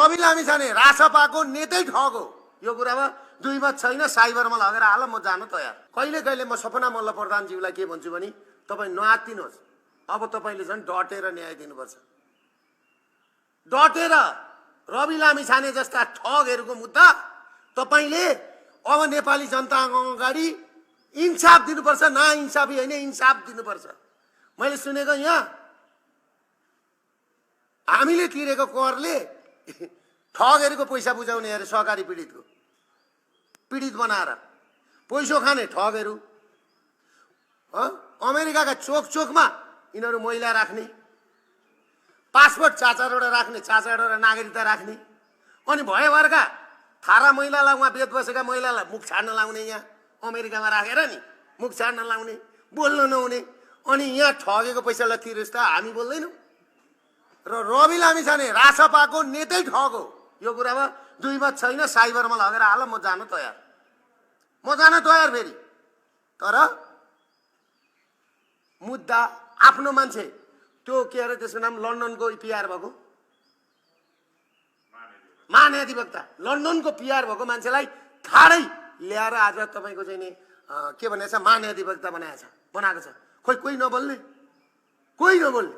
रवि लामिछाने रासपाको नेतै ठग हो। यो कुरामा दुई मत छैन। साइबरमा लगेर हाल, म जान तयार। कहिले कहिले म सपना मल्ल प्रधानज्यूलाई के भन्छु भने तपाईँ नआत्तिनुहोस्। अब तपाईँले झन् डटेर न्याय दिनुपर्छ। डटेर रवि लामिछाने जस्ता ठगहरूको मुद्दा तपाईँले अब नेपाली जनता अगाडि इन्साफ दिनुपर्छ। नाइन्साफी होइन, इन्साफ दिनुपर्छ। मैले सुनेको यहाँ हामीले तिरेको करले ठगहरूको पैसा बुझाउने अरे, सहकारी पीडित बनाएर पैसो खाने ठगहरू। अमेरिकाका चोक चोकमा यिनीहरू महिला राख्ने, पासपोर्ट चारवटा राख्ने, चारवटा नागरिकता राख्ने, अनि भएभरका थारा महिलालाई, उहाँ बेद बसेका महिलालाई मुख छाड्न लाउने, यहाँ अमेरिकामा राखेर नि मुख छाड्न लाउने, बोल्न नहुने, अनि यहाँ ठगेको पैसालाई तिर्नुहोस् त हामी बोल्दैनौँ। र रवि लामिछाने रासपाको नेतै ठग हो। यो कुरामा दुई मत छैन। साइबरमा लगेर हाल, म जान तयार। फेरि तर मुद्दा आफ्नो मान्छे, त्यो के अरे त्यसको नाम, लन्डनको पिआर भएको महाधिवक्ता, लन्डनको पिआर भएको मान्छेलाई ठाडै ल्याएर आज तपाईँको चाहिँ नि के भनेको छ, महाधिवक्ता बनाएको छ। खोइ कोही नबोल्ने हेर्नुहोस्।